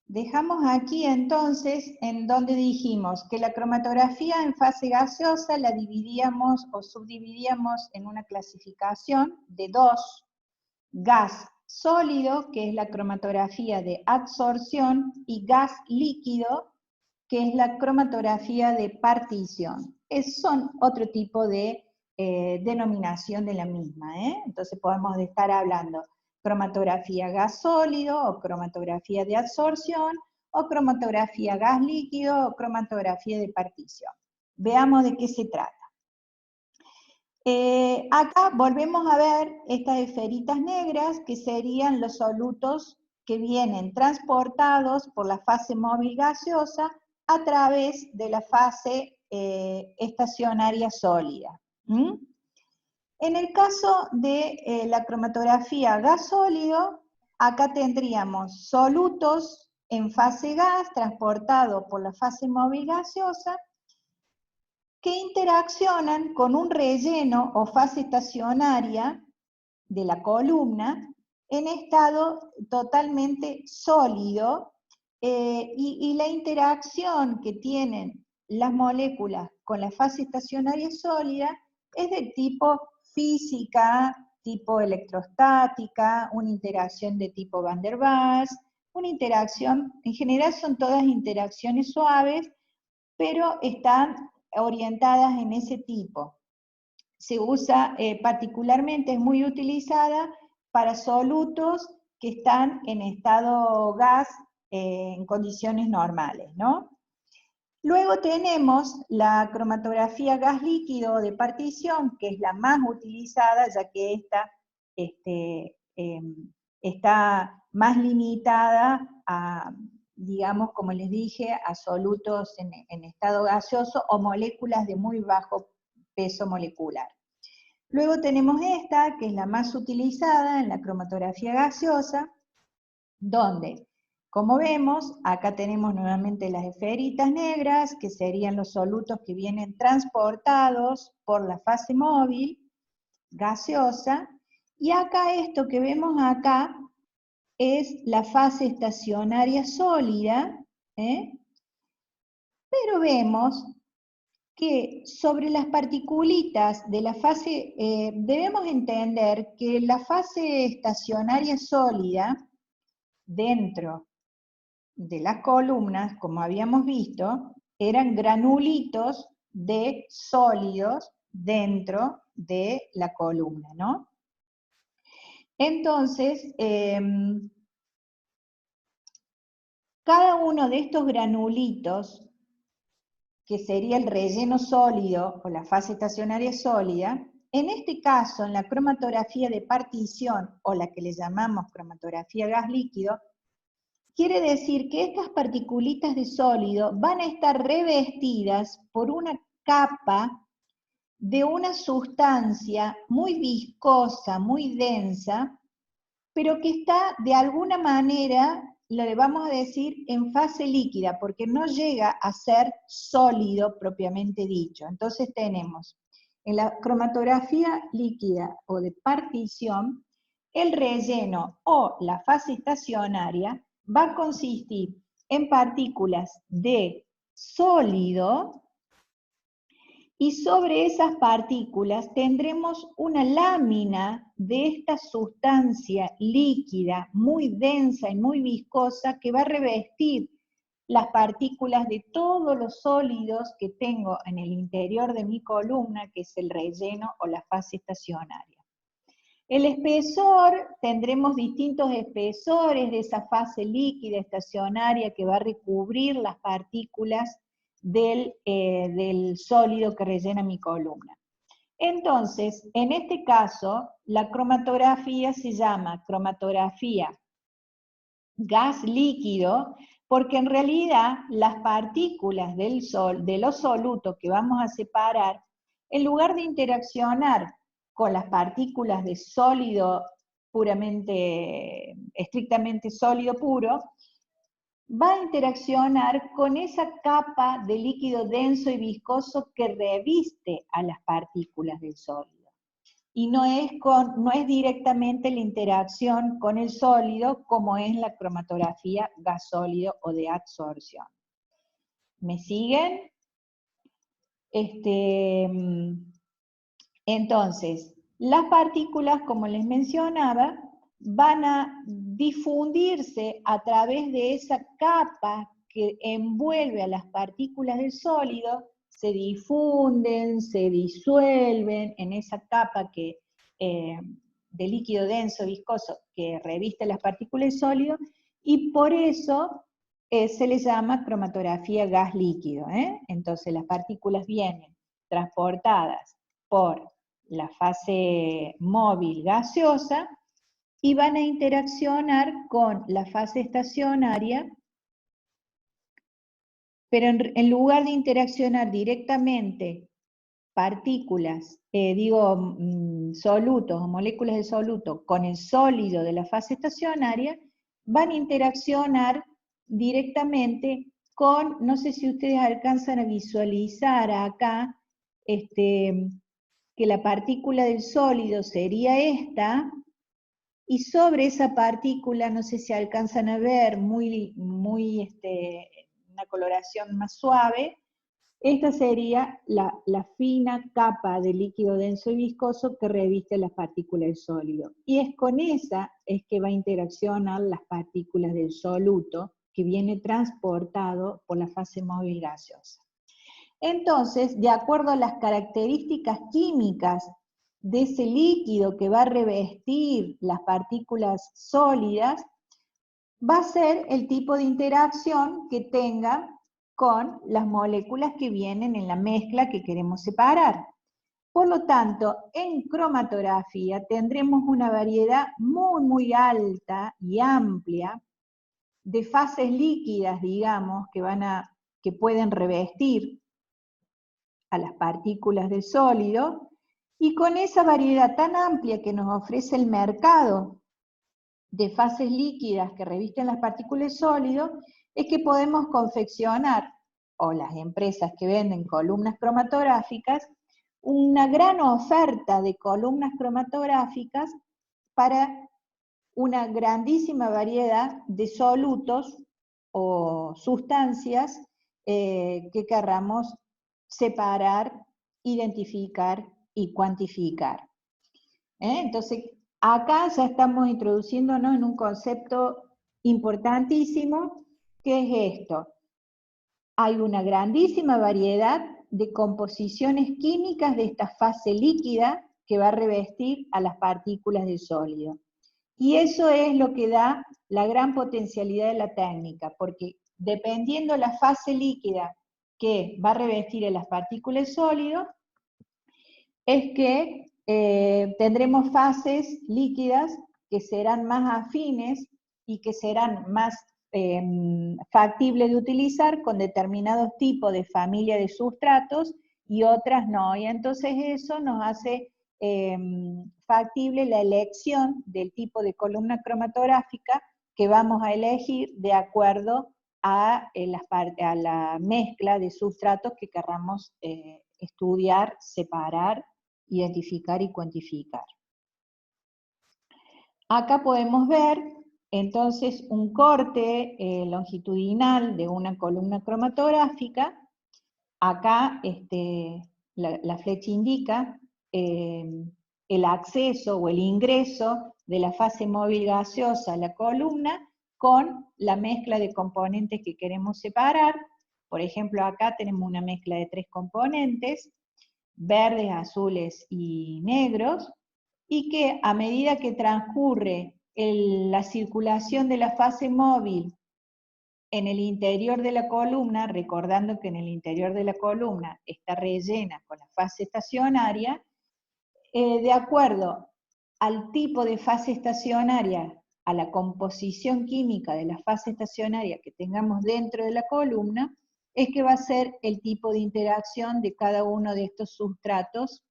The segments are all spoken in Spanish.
Dejamos aquí entonces en donde dijimos que la cromatografía en fase gaseosa la dividíamos o subdividíamos en una clasificación de dos: gas sólido, que es la cromatografía de adsorción, y gas líquido, que es la cromatografía de partición. Son otro tipo de denominación de la misma, Entonces podemos estar hablando cromatografía gas sólido, o cromatografía de adsorción, o cromatografía gas líquido, o cromatografía de partición. Veamos de qué se trata. Acá volvemos a ver estas esferitas negras, que serían los solutos que vienen transportados por la fase móvil gaseosa a través de la fase estacionaria sólida. En el caso de la cromatografía gas sólido, acá tendríamos solutos en fase gas transportados por la fase móvil gaseosa, que interaccionan con un relleno o fase estacionaria de la columna en estado totalmente sólido, y la interacción que tienen las moléculas con la fase estacionaria sólida es de tipo física, tipo electrostática, una interacción de tipo Van der Waals, una interacción, en general son todas interacciones suaves, pero están orientadas en ese tipo. Se usa particularmente, es muy utilizada para solutos que están en estado gas en condiciones normales, ¿no? Luego tenemos la cromatografía gas líquido de partición, que es la más utilizada, ya que esta está más limitada a, digamos, como les dije, a solutos en estado gaseoso o moléculas de muy bajo peso molecular. Luego tenemos esta, que es la más utilizada en la cromatografía gaseosa, donde, como vemos, acá tenemos nuevamente las esferitas negras, que serían los solutos que vienen transportados por la fase móvil gaseosa, y acá esto que vemos acá es la fase estacionaria sólida, pero vemos que sobre las particulitas de la fase, debemos entender que la fase estacionaria sólida, dentro de las columnas, como habíamos visto, eran granulitos de sólidos dentro de la columna, ¿no? Entonces, cada uno de estos granulitos, que sería el relleno sólido o la fase estacionaria sólida, en este caso, en la cromatografía de partición, o la que le llamamos cromatografía gas líquido, quiere decir que estas particulitas de sólido van a estar revestidas por una capa de una sustancia muy viscosa, muy densa, pero que está de alguna manera, le vamos a decir, en fase líquida, porque no llega a ser sólido propiamente dicho. Entonces tenemos en la cromatografía líquida o de partición, el relleno o la fase estacionaria va a consistir en partículas de sólido, y sobre esas partículas tendremos una lámina de esta sustancia líquida, muy densa y muy viscosa, que va a revestir las partículas de todos los sólidos que tengo en el interior de mi columna, que es el relleno o la fase estacionaria. El espesor, tendremos distintos espesores de esa fase líquida estacionaria que va a recubrir las partículas del sólido que rellena mi columna. Entonces, en este caso, la cromatografía se llama cromatografía gas líquido, porque en realidad las partículas de los solutos que vamos a separar, en lugar de interaccionar con las partículas de sólido puramente, estrictamente sólido puro, va a interaccionar con esa capa de líquido denso y viscoso que reviste a las partículas del sólido. y no es directamente la interacción con el sólido como es la cromatografía gas sólido o de adsorción. ¿Me siguen? Entonces, las partículas, como les mencionaba, van a difundirse a través de esa capa que envuelve a las partículas del sólido, se difunden, se disuelven en esa capa de líquido denso viscoso que reviste las partículas del sólido, y por eso se le llama cromatografía gas líquido. Entonces las partículas vienen transportadas por la fase móvil gaseosa y van a interaccionar con la fase estacionaria, pero en lugar de interaccionar directamente partículas, solutos o moléculas de soluto con el sólido de la fase estacionaria, van a interaccionar directamente con, no sé si ustedes alcanzan a visualizar acá, que la partícula del sólido sería esta, y sobre esa partícula, no sé si alcanzan a ver, una coloración más suave, esta sería la fina capa de líquido denso y viscoso que reviste las partículas del sólido. Y es con esa es que va a interaccionar las partículas del soluto, que viene transportado por la fase móvil gaseosa. Entonces, de acuerdo a las características químicas de ese líquido que va a revestir las partículas sólidas, va a ser el tipo de interacción que tenga con las moléculas que vienen en la mezcla que queremos separar. Por lo tanto, en cromatografía tendremos una variedad muy alta y amplia de fases líquidas, digamos, que pueden revestir a las partículas de sólido, y con esa variedad tan amplia que nos ofrece el mercado de fases líquidas que revisten las partículas de sólido, es que podemos confeccionar, o las empresas que venden columnas cromatográficas, una gran oferta de columnas cromatográficas para una grandísima variedad de solutos o sustancias que querramos separar, identificar y cuantificar. Entonces, acá ya estamos introduciéndonos en un concepto importantísimo, que es esto. Hay una grandísima variedad de composiciones químicas de esta fase líquida que va a revestir a las partículas del sólido. Y eso es lo que da la gran potencialidad de la técnica, porque dependiendo la fase líquida que va a revestir a las partículas del sólido, es que tendremos fases líquidas que serán más afines y que serán más factibles de utilizar con determinados tipos de familia de sustratos y otras no. Y entonces eso nos hace factible la elección del tipo de columna cromatográfica que vamos a elegir de acuerdo a la mezcla de sustratos que querramos estudiar, separar, identificar y cuantificar. Acá podemos ver entonces un corte longitudinal de una columna cromatográfica. Acá la flecha indica el acceso o el ingreso de la fase móvil gaseosa a la columna con la mezcla de componentes que queremos separar. Por ejemplo, acá tenemos una mezcla de 3 componentes, verdes, azules y negros, y que a medida que transcurre la circulación de la fase móvil en el interior de la columna, recordando que en el interior de la columna está rellena con la fase estacionaria, de acuerdo al tipo de fase estacionaria, a la composición química de la fase estacionaria que tengamos dentro de la columna, es que va a ser el tipo de interacción de cada uno de estos sustratos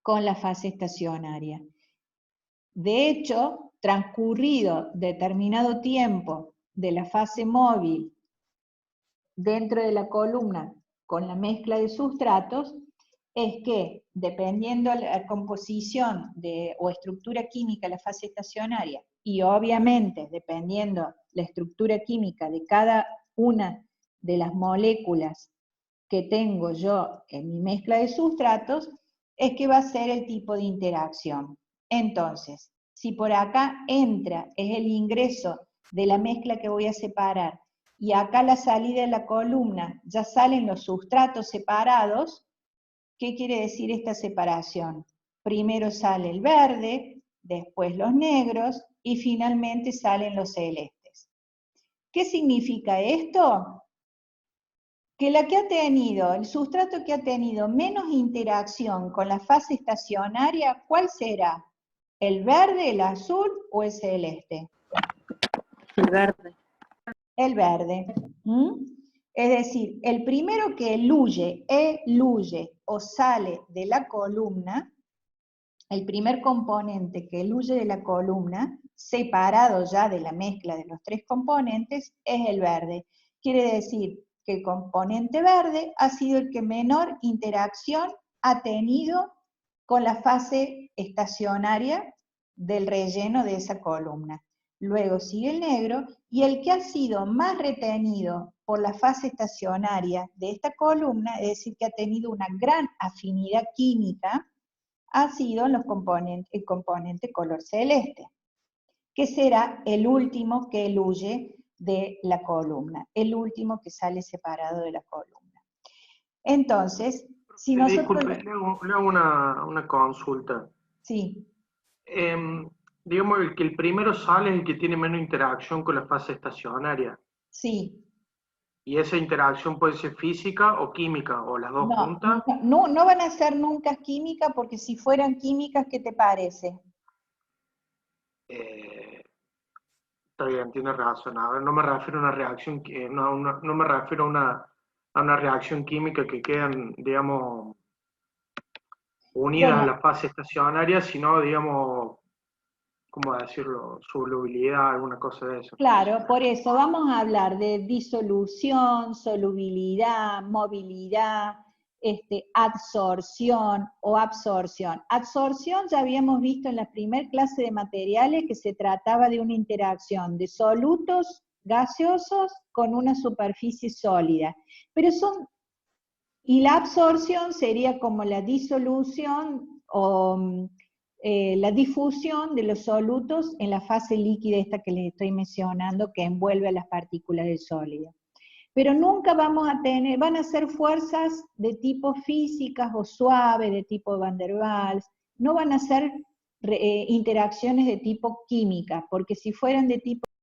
con la fase estacionaria. De hecho, transcurrido determinado tiempo de la fase móvil dentro de la columna con la mezcla de sustratos, es que, dependiendo la composición o estructura química de la fase estacionaria, y obviamente dependiendo la estructura química de cada una de las moléculas que tengo yo en mi mezcla de sustratos, es que va a ser el tipo de interacción. Entonces, si por acá entra, es el ingreso de la mezcla que voy a separar, y acá la salida de la columna, ya salen los sustratos separados, ¿qué quiere decir esta separación? Primero sale el verde, después los negros, y finalmente salen los celestes. ¿Qué significa esto? Que la que ha tenido, el sustrato que ha tenido menos interacción con la fase estacionaria, ¿cuál será? ¿El verde, el azul o el celeste? El verde. El verde. ¿Mm? Es decir, el primero que eluye o sale de la columna, el primer componente que eluye de la columna, separado ya de la mezcla de los tres componentes, es el verde. Quiere decir que el componente verde ha sido el que menor interacción ha tenido con la fase estacionaria del relleno de esa columna. Luego sigue el negro, y el que ha sido más retenido por la fase estacionaria de esta columna, es decir, que ha tenido una gran afinidad química, ha sido el componente color celeste, que será el último que eluye de la columna, el último que sale separado de la columna. Entonces, si nosotros... Disculpe, le hago una consulta. Sí. Digamos que el primero sale es el que tiene menos interacción con la fase estacionaria. Sí. ¿Y esa interacción puede ser física o química, o las dos juntas? No van a ser nunca químicas, porque si fueran químicas, ¿qué te parece? Está bien, tiene razón. A ver, no me refiero a una reacción, no me refiero a una reacción química que quedan, digamos, unidas Bueno, a la fase estacionaria, sino, digamos, ¿cómo decirlo? Solubilidad, alguna cosa de eso. claro, por eso vamos a hablar de disolución, solubilidad, movilidad, adsorción o absorción. Adsorción ya habíamos visto en la primera clase de materiales que se trataba de una interacción de solutos gaseosos con una superficie sólida. Y la absorción sería como la disolución o la difusión de los solutos en la fase líquida esta que les estoy mencionando, que envuelve a las partículas del sólido. Pero nunca vamos a tener, van a ser fuerzas de tipo físicas o suaves, de tipo Van der Waals, no van a ser interacciones de tipo química, porque si fueran de tipo